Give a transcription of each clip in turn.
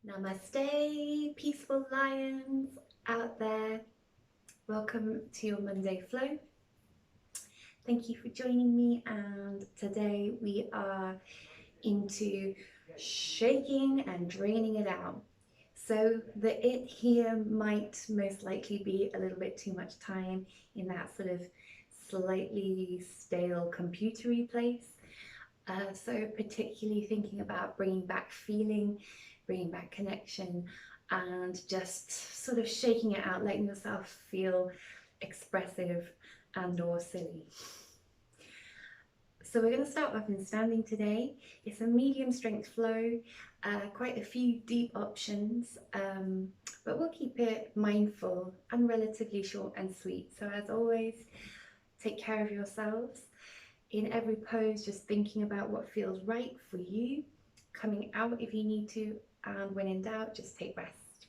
Namaste, peaceful lions out there. Welcome to your Monday flow. Thank you for joining me, and today we are into shaking and draining it out. So the it here might most likely be a little bit too much time in that sort of slightly stale computery place. So particularly thinking about bringing back feeling, bringing back connection, and just sort of shaking it out, letting yourself feel expressive and or silly. So we're going to start off in standing today. It's a medium strength flow, quite a few deep options, but we'll keep it mindful and relatively short and sweet. So as always, take care of yourselves. In every pose, just thinking about what feels right for you, coming out if you need to, and when in doubt, just take rest.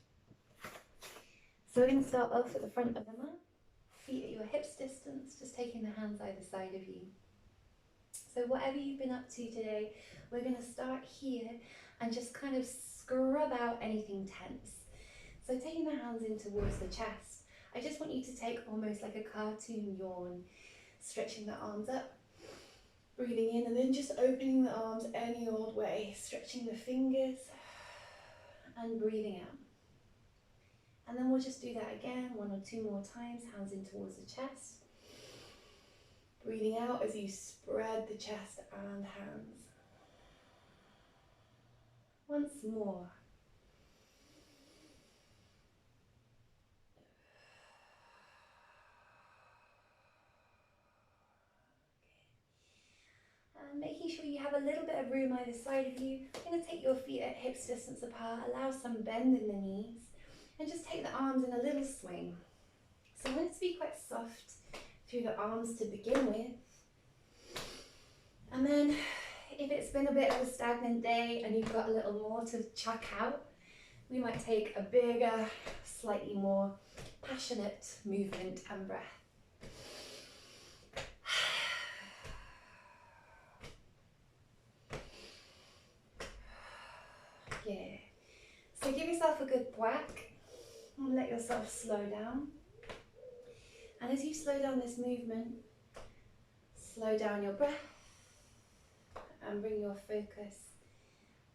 So we're going to start off at the front of the mat, feet at your hips distance, just taking the hands either side of you. So whatever you've been up to today, we're going to start here and just kind of scrub out anything tense. So taking the hands in towards the chest, I just want you to take almost like a cartoon yawn, stretching the arms up, breathing in, and then just opening the arms any old way, stretching the fingers and breathing out. And then we'll just do that again, one or two more times, hands in towards the chest. Breathing out as you spread the chest and hands. Once more. And making sure you have a little bit of room either side of you. I'm going to take your feet at hips distance apart, allow some bend in the knees, and just take the arms in a little swing. So I want it to be quite soft through the arms to begin with. And then if it's been a bit of a stagnant day and you've got a little more to chuck out, we might take a bigger, slightly more passionate movement and breath. Yeah. So give yourself a good whack and let yourself slow down. And as you slow down this movement, slow down your breath and bring your focus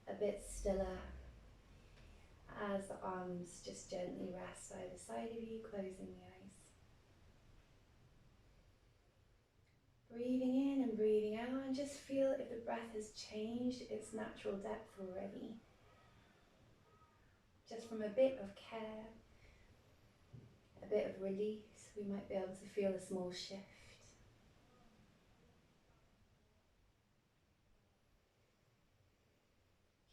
a bit stiller as the arms just gently rest either side of you, closing the eyes. Breathing in and breathing out, and just feel if the breath has changed its natural depth already. Just from a bit of care, a bit of release, we might be able to feel a small shift.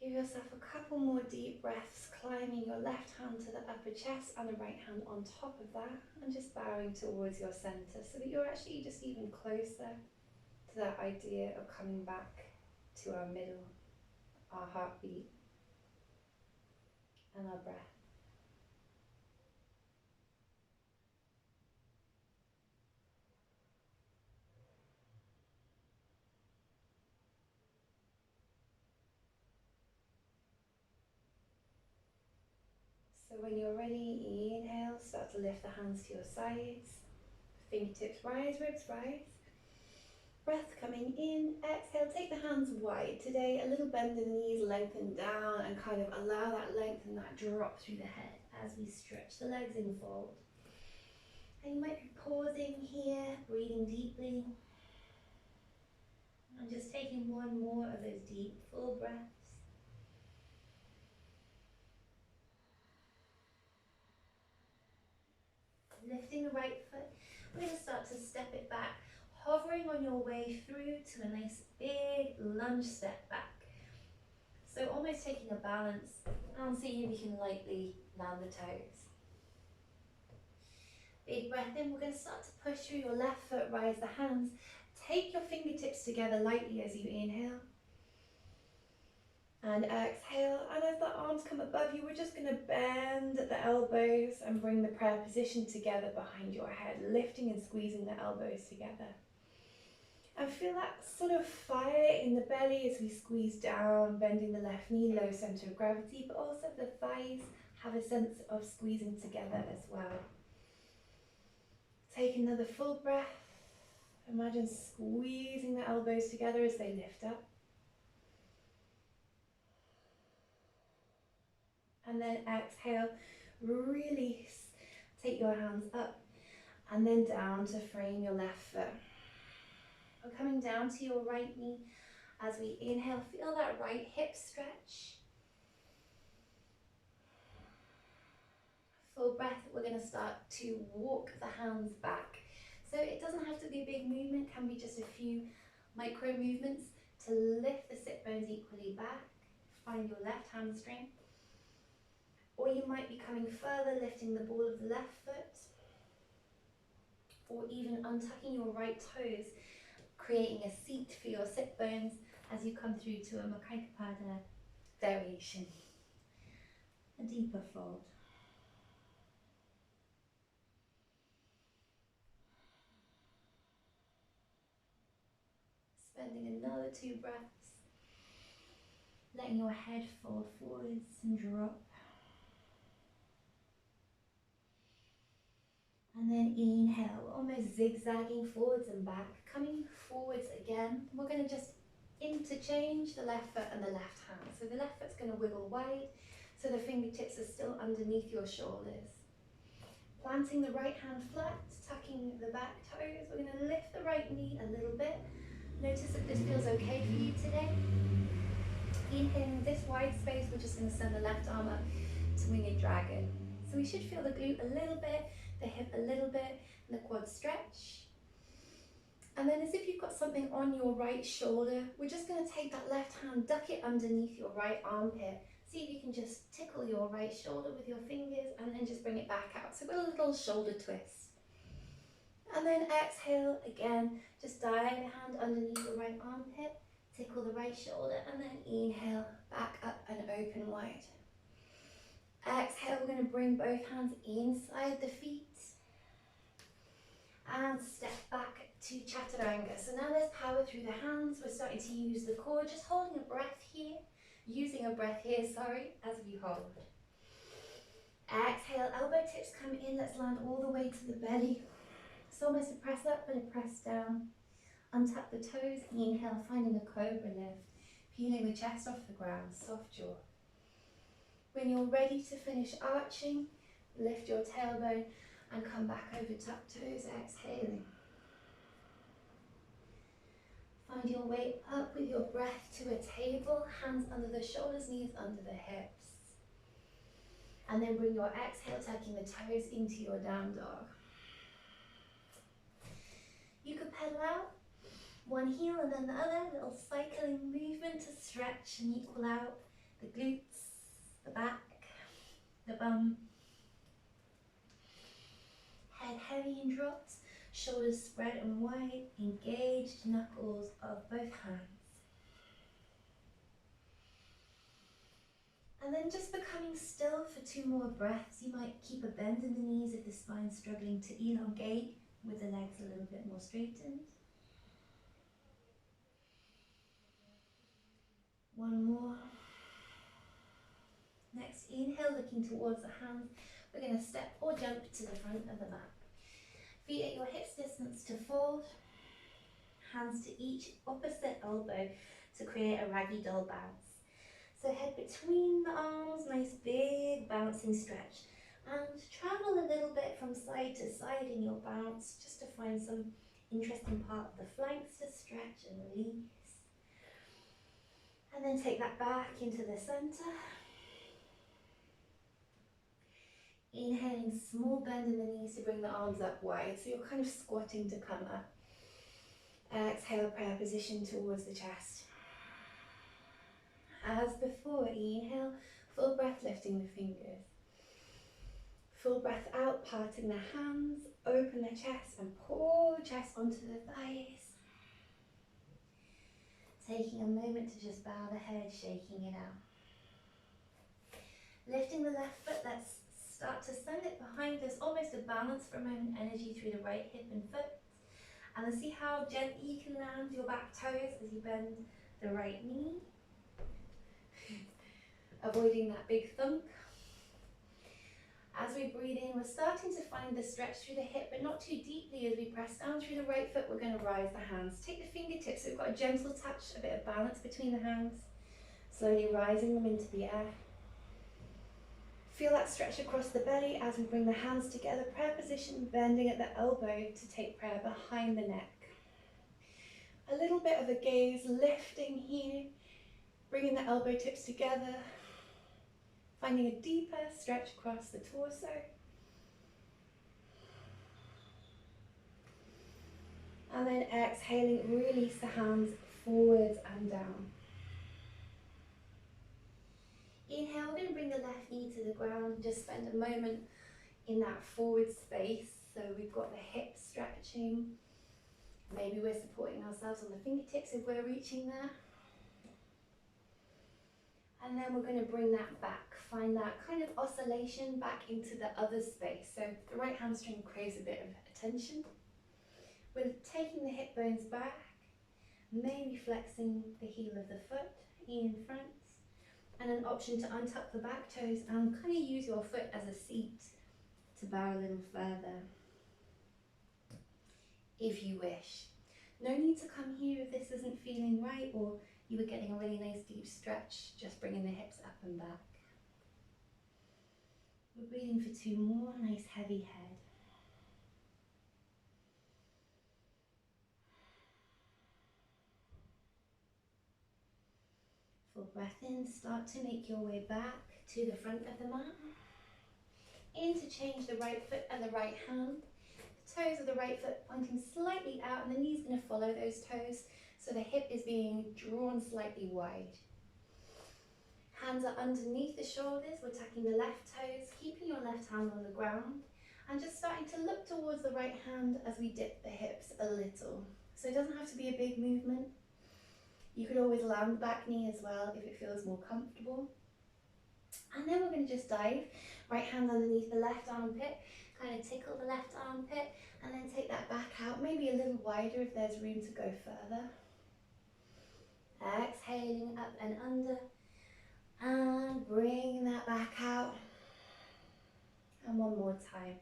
Give yourself a couple more deep breaths, climbing your left hand to the upper chest and the right hand on top of that, and just bowing towards your center so that you're actually just even closer to that idea of coming back to our middle, our heartbeat and our breath. So when you're ready, inhale, start to lift the hands to your sides, fingertips rise, ribs rise. Breath coming in, exhale, take the hands wide. Today, a little bend in the knees, lengthen down, and kind of allow that length and that drop through the head as we stretch the legs in fold. And you might be pausing here, breathing deeply, and just taking one more of those deep, full breaths. Lifting the right foot, we're going to start to step it back, hovering on your way through to a nice big lunge step back. So almost taking a balance and see if you can lightly land the toes. Big breath in, we're going to start to push through your left foot, rise the hands. Take your fingertips together lightly as you inhale. And exhale, and as the arms come above you, we're just going to bend at the elbows and bring the prayer position together behind your head, lifting and squeezing the elbows together. And feel that sort of fire in the belly as we squeeze down, bending the left knee, low center of gravity, but also the thighs have a sense of squeezing together as well. Take another full breath. Imagine squeezing the elbows together as they lift up. And then exhale, release. Take your hands up and then down to frame your left foot. We're coming down to your right knee. As we inhale, feel that right hip stretch. Full breath, we're going to start to walk the hands back. So it doesn't have to be a big movement, can be just a few micro movements to lift the sit bones equally back. Find your left hamstring. Or you might be coming further, lifting the ball of the left foot. Or even untucking your right toes, creating a seat for your sit bones as you come through to a Makaipapada variation. A deeper fold. Spending another 2 breaths, letting your head fall forwards and drop. And then inhale, almost zigzagging forwards and back, coming forwards again. We're going to just interchange the left foot and the left hand. So the left foot's going to wiggle wide, so the fingertips are still underneath your shoulders. Planting the right hand flat, tucking the back toes. We're going to lift the right knee a little bit. Notice if this feels okay for you today. In this wide space, we're just going to send the left arm up to winged dragon. So we should feel the glute a little bit, the hip a little bit, and the quad stretch. And then as if you've got something on your right shoulder, we're just going to take that left hand, duck it underneath your right armpit. See if you can just tickle your right shoulder with your fingers and then just bring it back out. So a little shoulder twist. And then exhale again, just dive a hand underneath your right armpit, tickle the right shoulder, and then inhale, back up and open wide. Exhale, we're going to bring both hands inside the feet and step back to chaturanga. So now there's power through the hands. We're starting to use the core, just holding a breath here, using a breath here, as we hold. Exhale, elbow tips come in. Let's land all the way to the belly. It's almost a press up and a press down. Untap the toes, inhale, finding a cobra lift, peeling the chest off the ground, soft jaw. When you're ready to finish arching, lift your tailbone and come back over tucked toes, exhaling. Find your way up with your breath to a table, hands under the shoulders, knees under the hips. And then bring your exhale, tucking the toes into your down dog. You could pedal out, one heel and then the other, little cycling movement to stretch and equal out the glutes, the back, the bum. Head heavy and dropped, shoulders spread and wide, engaged knuckles of both hands. And then just becoming still for 2 more breaths. You might keep a bend in the knees if the spine's struggling to elongate, with the legs a little bit more straightened. One more. Next, inhale, looking towards the hands. We're going to step or jump to the front of the mat. Feet at your hips distance to fold. Hands to each opposite elbow to create a raggy doll bounce. So head between the arms, nice big bouncing stretch. And travel a little bit from side to side in your bounce, just to find some interesting part of the flanks to stretch and release. And then take that back into the center. Inhaling, small bend in the knees to bring the arms up wide, so you're kind of squatting to come up. Exhale, prayer position towards the chest. As before, inhale, full breath, lifting the fingers. Full breath out, parting the hands, open the chest and pull the chest onto the thighs. Taking a moment to just bow the head, shaking it out. Lifting the left foot, let's start to send it behind us, almost a balance for a moment, energy through the right hip and foot. And then see how gently you can land your back toes as you bend the right knee. Avoiding that big thump. As we breathe in, we're starting to find the stretch through the hip, but not too deeply. As we press down through the right foot, we're going to rise the hands. Take the fingertips, so we've got a gentle touch, a bit of balance between the hands. Slowly rising them into the air. Feel that stretch across the belly as we bring the hands together. Prayer position, bending at the elbow to take prayer behind the neck. A little bit of a gaze, lifting here, bringing the elbow tips together. Finding a deeper stretch across the torso. And then exhaling, release the hands forwards and down. Inhale, we're going to bring the left knee to the ground. Just spend a moment in that forward space. So we've got the hips stretching. Maybe we're supporting ourselves on the fingertips if we're reaching there. And then we're going to bring that back. Find that kind of oscillation back into the other space. So the right hamstring craves a bit of attention. We're taking the hip bones back, maybe flexing the heel of the foot in front, and an option to untuck the back toes and kind of use your foot as a seat to bow a little further, if you wish. No need to come here if this isn't feeling right or you were getting a really nice deep stretch, just bringing the hips up and back. We're breathing for 2 more, nice heavy head. Full breath in, start to make your way back to the front of the mat. Interchange the right foot and the right hand. The toes of the right foot pointing slightly out and the knee's going to follow those toes, so the hip is being drawn slightly wide. Hands are underneath the shoulders, we're tucking the left toes, keeping your left hand on the ground, and just starting to look towards the right hand as we dip the hips a little. So it doesn't have to be a big movement. You could always land the back knee as well if it feels more comfortable. And then we're going to just dive, right hand underneath the left armpit, kind of tickle the left armpit, and then take that back out, maybe a little wider if there's room to go further. Exhaling up and under, and bring that back out. And one more time.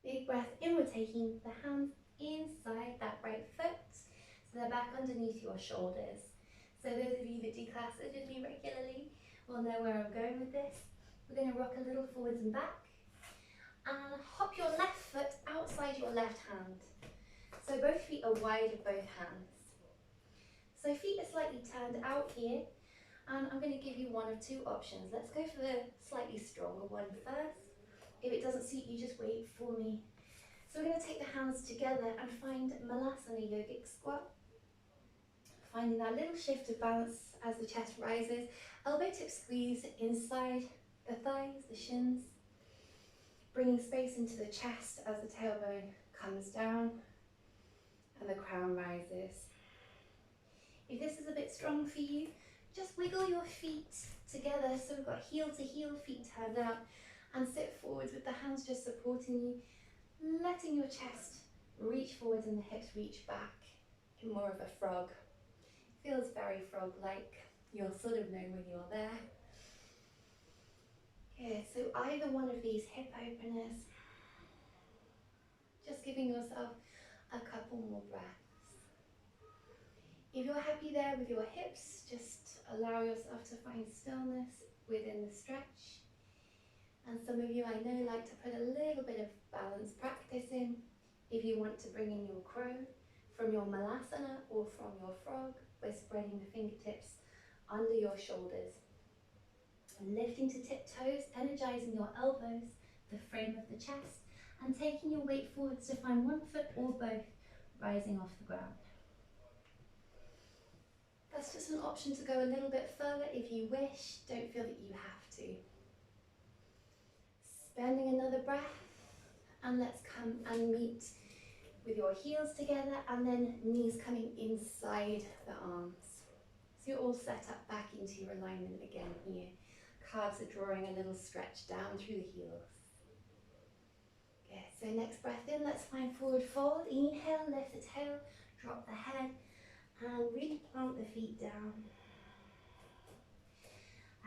Big breath in, we're taking the hands inside that right foot, so they're back underneath your shoulders. So those of you that do classes with me regularly will know where I'm going with this. We're going to rock a little forwards and back, and hop your left foot outside your left hand. So both feet are wide of both hands. So feet are slightly turned out here, and I'm going to give you one of 2 options. Let's go for the slightly stronger one first. If it doesn't suit you, just wait for me. So we're going to take the hands together and find Malasana yogic squat. Finding that little shift of balance as the chest rises. Elbow tip squeeze inside the thighs, the shins. Bringing space into the chest as the tailbone comes down and the crown rises. If this is a bit strong for you, just wiggle your feet together. So we've got heel to heel, feet turned out, and sit forwards with the hands just supporting you, letting your chest reach forwards and the hips reach back in more of a frog. Feels very frog-like. You'll sort of know when you're there. Good, so either one of these hip openers, just giving yourself a couple more breaths. If you're happy there with your hips, just allow yourself to find stillness within the stretch. And some of you I know like to put a little bit of balance practice in. If you want to bring in your crow from your Malasana or from your frog by spreading the fingertips under your shoulders. And lifting to tiptoes, energizing your elbows, the frame of the chest, and taking your weight forwards to find one foot or both rising off the ground. That's just an option to go a little bit further if you wish. Don't feel that you have to. Spending another breath, and let's come and meet with your heels together and then knees coming inside the arms. So you're all set up back into your alignment again here. Calves are drawing a little stretch down through the heels. So next breath in, let's find forward fold. Inhale, lift the tail, drop the head, and really plant the feet down.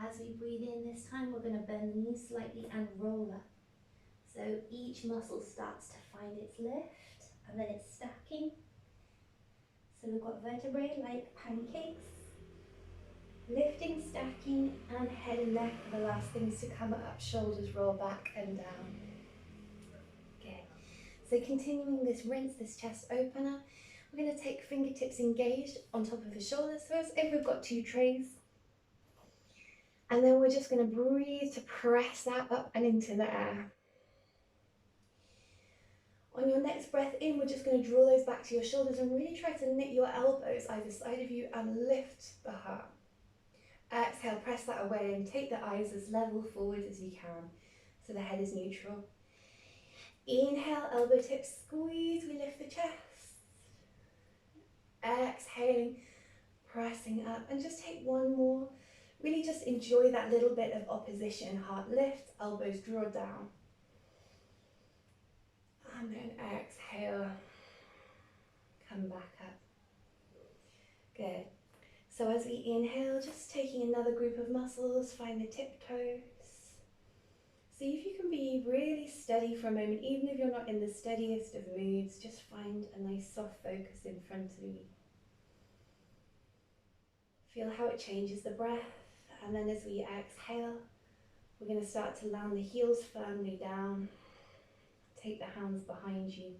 As we breathe in this time, we're going to bend the knees slightly and roll up. So each muscle starts to find its lift, and then it's stacking. So we've got vertebrae like pancakes, lifting, stacking, and head and neck are the last things to come up. Shoulders roll back and down. Okay, so continuing this rinse, this chest opener, we're going to take fingertips engaged on top of the shoulders. So as if we've got two trays. And then we're just going to breathe to press that up and into the air. On your next breath in, we're just going to draw those back to your shoulders and really try to knit your elbows either side of you and lift the heart. Exhale, press that away and take the eyes as level forward as you can so the head is neutral. Inhale, elbow tips squeeze, we lift the chest. Exhaling, pressing up, and just take one more. Really just enjoy that little bit of opposition. Heart lifts, elbows draw down. And then exhale, come back up. Good. So as we inhale, just taking another group of muscles, find the tiptoes. See if you can be really steady for a moment, even if you're not in the steadiest of moods, just find a nice soft focus in front of you. Feel how it changes the breath, and then as we exhale, we're going to start to land the heels firmly down. Take the hands behind you.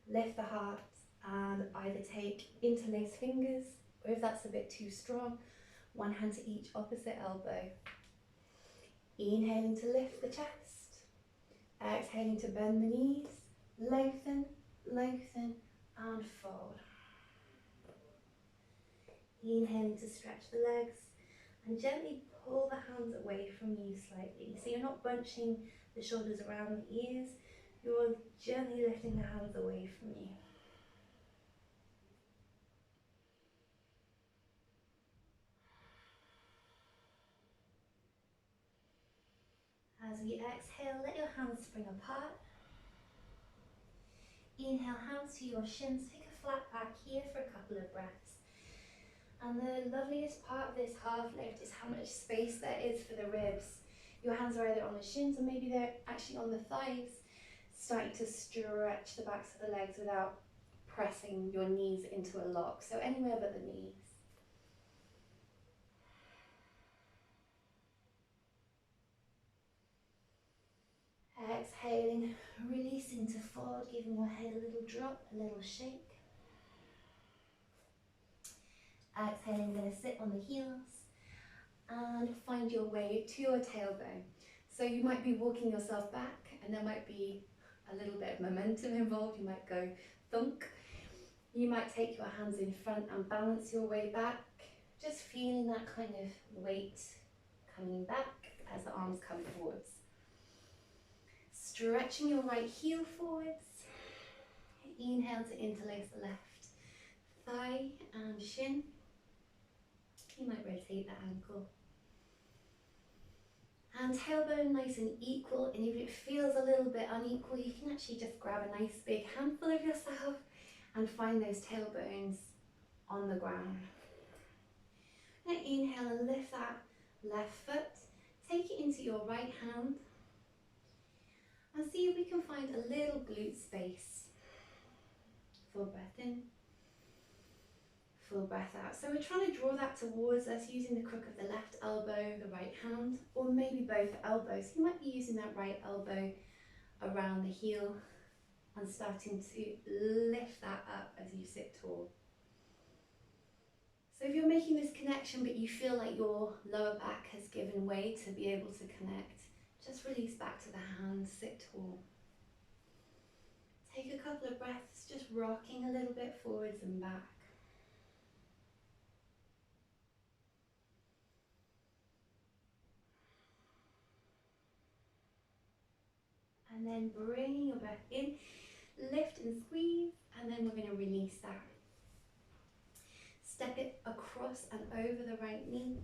Lift the heart and either take interlaced fingers, or if that's a bit too strong, one hand to each opposite elbow. Inhaling to lift the chest. Exhaling to bend the knees. Lengthen, lengthen and fold. Inhaling to stretch the legs and gently pull the hands away from you slightly. So you're not bunching the shoulders around the ears, you're gently lifting the hands away from you. As we exhale, let your hands spring apart. Inhale, hands to your shins, take a flat back here for a couple of breaths. And the loveliest part of this half lift is how much space there is for the ribs. Your hands are either on the shins or maybe they're actually on the thighs, starting to stretch the backs of the legs without pressing your knees into a lock. So anywhere but the knees. Exhaling, releasing to forward, giving your head a little drop, a little shake. Exhaling, going to sit on the heels and find your way to your tailbone. So you might be walking yourself back and there might be a little bit of momentum involved. You might go thunk. You might take your hands in front and balance your way back, just feeling that kind of weight coming back as the arms come forwards. Stretching your right heel forwards. Inhale to interlace the left thigh and shin. You might rotate the ankle. And tailbone nice and equal, and if it feels a little bit unequal, you can actually just grab a nice big handful of yourself and find those tailbones on the ground. Now inhale and lift that left foot. Take it into your right hand. And see if we can find a little glute space. Full breath in, full breath out. So we're trying to draw that towards us using the crook of the left elbow, the right hand, or maybe both elbows. You might be using that right elbow around the heel and starting to lift that up as you sit tall. So if you're making this connection but you feel like your lower back has given way to be able to connect, just release back to the hands, sit tall. Take a couple of breaths, just rocking a little bit forwards and back. And then bringing your breath in, lift and squeeze, and then we're going to release that. Step it across and over the right knee.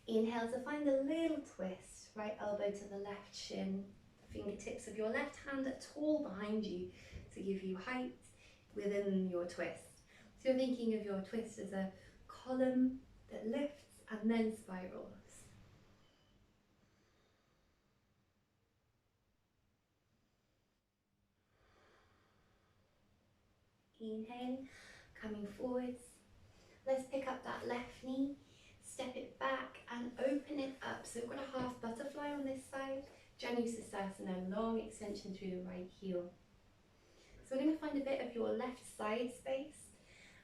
Inhale to find a little twist, right elbow to the left shin, fingertips of your left hand tall behind you to give you height within your twist. So you're thinking of your twist as a column that lifts and then spirals. Inhale, coming forwards. Let's pick up that left knee, step it back and open it up. So we've got a half butterfly on this side, Savasana, long extension through the right heel. So we're going to find a bit of your left side space.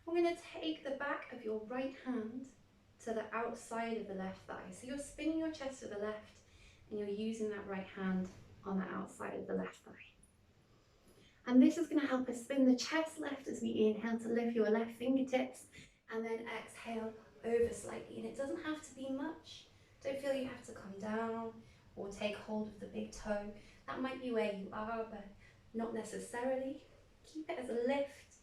We're going to take the back of your right hand to the outside of the left thigh. So you're spinning your chest to the left and you're using that right hand on the outside of the left thigh. And this is going to help us spin the chest left as we inhale to lift your left fingertips and then exhale over slightly. And it doesn't have to be much. Don't feel you have to come down or take hold of the big toe. That might be where you are, but not necessarily. Keep it as a lift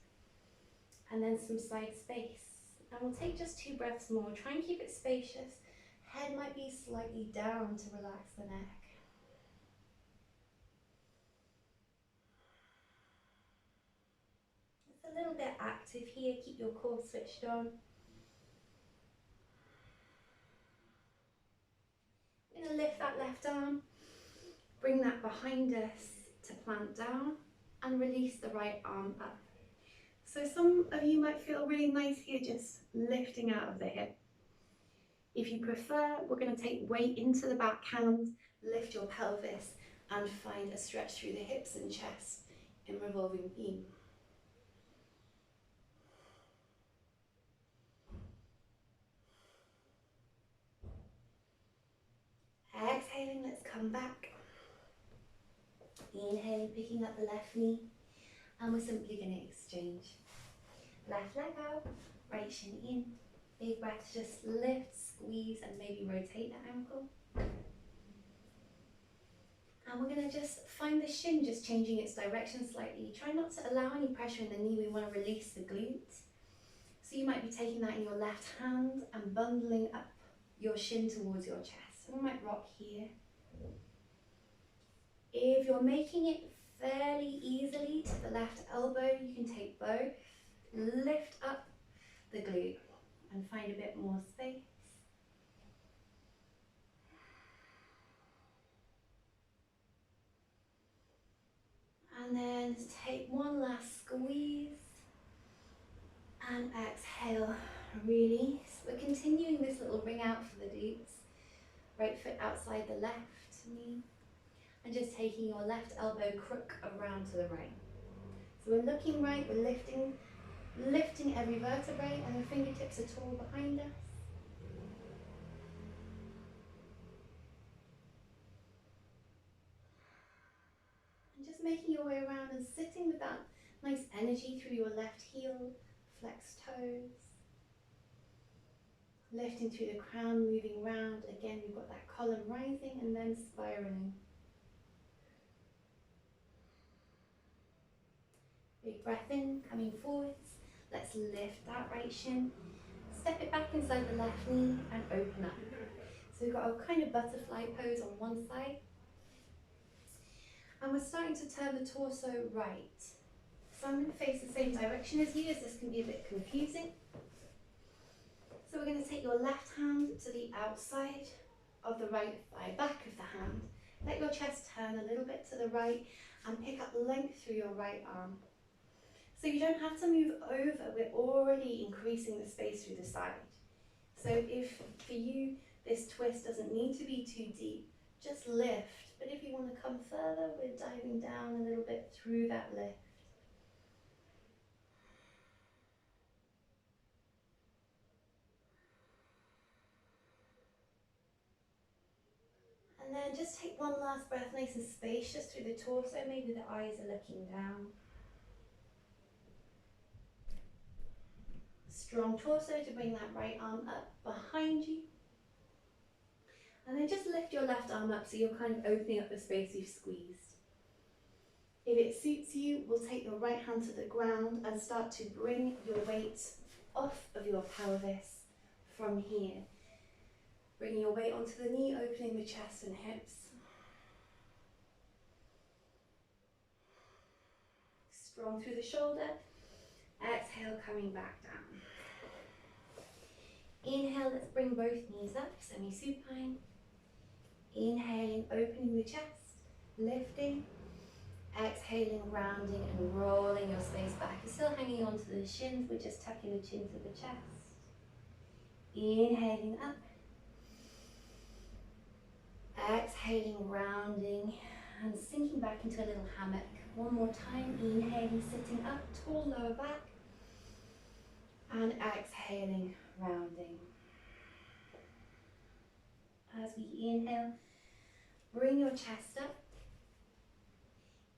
and then some side space. And we'll take just 2 breaths more. Try and keep it spacious. Head might be slightly down to relax the neck. It's a little bit active here. Keep your core switched on. We're going to lift that left arm. Bring that behind us to plant down and release the right arm up. So some of you might feel really nice here just lifting out of the hip. If you prefer, we're going to take weight into the back hand, lift your pelvis and find a stretch through the hips and chest in revolving beam. Exhaling, let's come back. Inhaling, picking up the left knee, and we're simply going to exchange. Left leg out, right shin in. Big breath, just lift, squeeze, and maybe rotate the ankle. And we're going to just find the shin just changing its direction slightly. Try not to allow any pressure in the knee. We want to release the glute. So you might be taking that in your left hand and bundling up your shin towards your chest. And we might rock here. If you're making it fairly easily to the left elbow, you can take both. Lift up the glute and find a bit more space. And then take one last squeeze and exhale, release. We're continuing this little ring out for the glutes. Right foot outside the left knee and just taking your left elbow crook around to the right. So we're looking right, we're lifting every vertebrae and the fingertips are tall behind us. And just making your way around and sitting with that nice energy through your left heel, flex toes. Lifting through the crown, moving round. Again, you've got that column rising and then spiraling. Big breath in, coming forwards. Let's lift that right shin. Step it back inside the left knee and open up. So we've got a kind of butterfly pose on one side. And we're starting to turn the torso right. So I'm going to face the same direction as you, as this can be a bit confusing. So we're going to take your left hand to the outside of the right thigh, back of the hand. Let your chest turn a little bit to the right and pick up length through your right arm. So you don't have to move over, we're already increasing the space through the side. So if for you this twist doesn't need to be too deep, just lift. But if you want to come further, we're diving down a little bit through that lift. And then just take one last breath, nice and spacious through the torso. Maybe the eyes are looking down. Strong torso to bring that right arm up behind you. And then just lift your left arm up so you're kind of opening up the space you've squeezed. If it suits you, we'll take your right hand to the ground and start to bring your weight off of your pelvis from here. Bringing your weight onto the knee, opening the chest and hips. strong through the shoulder. Exhale, coming back down. Inhale, let's bring both knees up, semi-supine. Inhaling, opening the chest, lifting. Exhaling, rounding and rolling your space back. You're still hanging onto the shins, we're just tucking the chin to the chest. Inhaling up. Exhaling, rounding and sinking back into a little hammock. One more time, inhaling, sitting up, tall lower back. And exhaling, rounding. As we inhale, bring your chest up.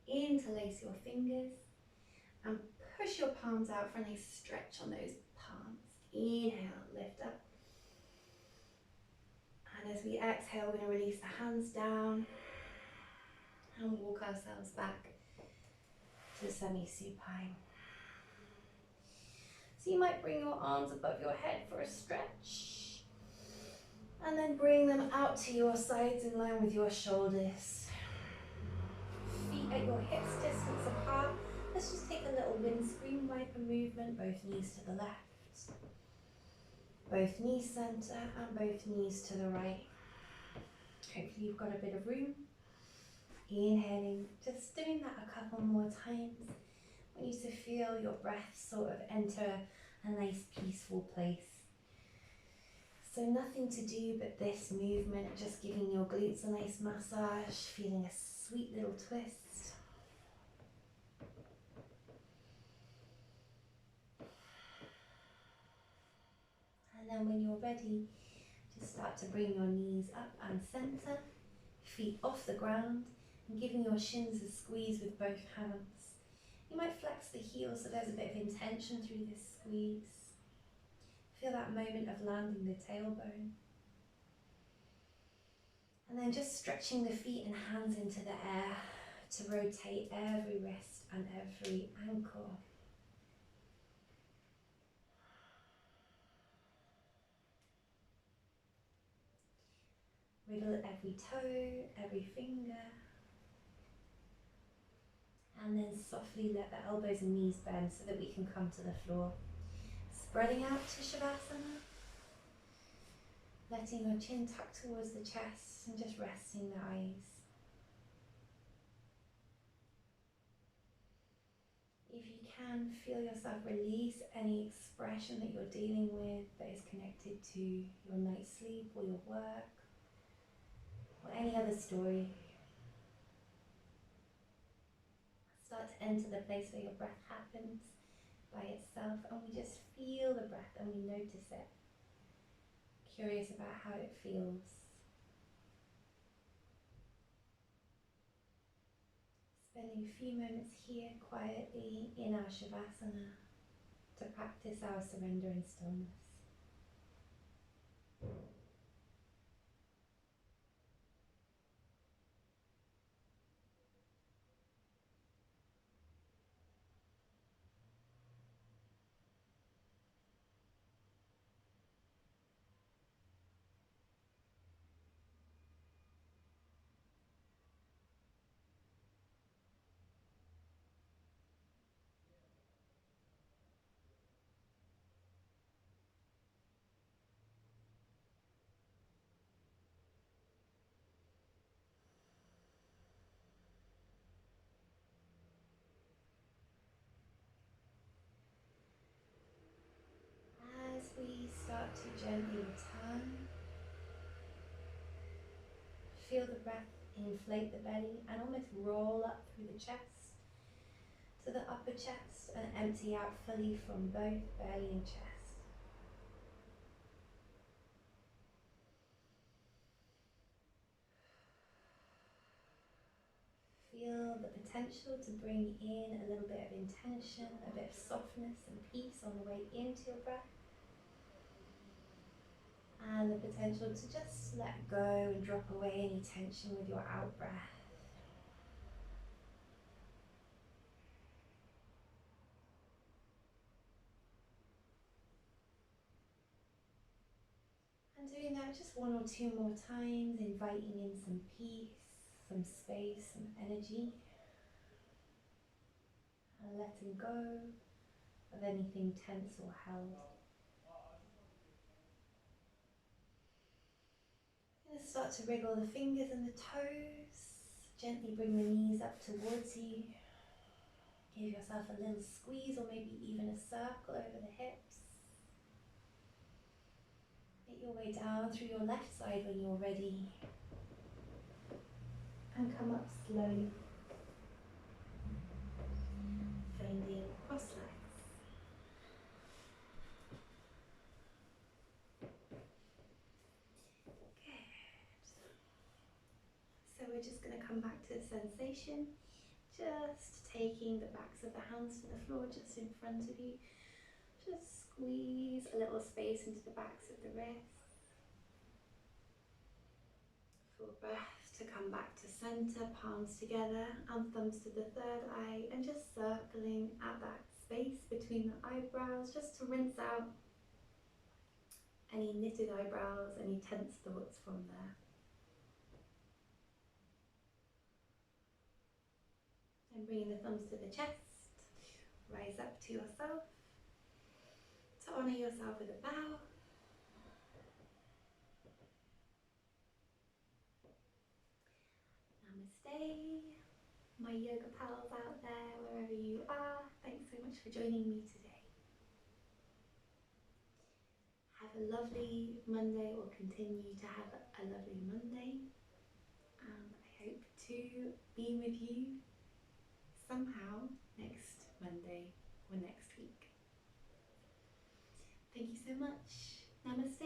Interlace your fingers and push your palms out for a nice stretch on those palms. Inhale, lift up. And as we exhale, we're going to release the hands down and walk ourselves back to semi-supine. So you might bring your arms above your head for a stretch and then bring them out to your sides in line with your shoulders. Feet at your hips distance apart. Let's just take a little windscreen wiper movement, both knees to the left, both knees center and both knees to the right. Hopefully you've got a bit of room. Inhaling, just doing that a couple more times. I want you to feel your breath sort of enter a nice peaceful place. So nothing to do but this movement, just giving your glutes a nice massage, feeling a sweet little twist. And then when you're ready, just start to bring your knees up and center, feet off the ground, and giving your shins a squeeze with both hands. You might flex the heels so there's a bit of intention through this squeeze. Feel that moment of landing the tailbone. And then just stretching the feet and hands into the air to rotate every wrist and every ankle. Wiggle every toe, every finger. And then softly let the elbows and knees bend so that we can come to the floor. Spreading out to Savasana. Letting your chin tuck towards the chest and just resting the eyes. If you can, feel yourself release any expression that you're dealing with that is connected to your night's sleep or your work or any other story. Start to enter the place where your breath happens by itself, and we just feel the breath and we notice it. Curious about how it feels. Spending a few moments here quietly in our Savasana to practice our surrender and stillness. As we start to gently return, feel the breath inflate the belly and almost roll up through the chest to the upper chest and empty out fully from both belly and chest. Feel the potential to bring in a little bit of intention, a bit of softness and peace on the way into your breath. And the potential to just let go and drop away any tension with your out breath. And doing that just one or two more times, inviting in some peace, some space, some energy. and letting go of anything tense or held. I'm going to start to wriggle the fingers and the toes. Gently bring the knees up towards you. Give yourself a little squeeze or maybe even a circle over the hips. Make your way down through your left side when you're ready. And come up slowly. Finding cross legs. Good. So we're just going to come back to the sensation. Just taking the backs of the hands to the floor just in front of you. Just squeeze a little space into the backs of the wrists. Full breath to come back to center, palms together and thumbs to the third eye, and just circling at that space between the eyebrows just to rinse out any knitted eyebrows, any tense thoughts from there. And bringing the thumbs to the chest, rise up to yourself, to honour yourself with a bow. Namaste, my yoga pals out there, wherever you are. Thanks so much for joining me today. Have a lovely Monday, or continue to have a lovely Monday. And I hope to be with you somehow next Monday or next week. Thank you so much. Namaste.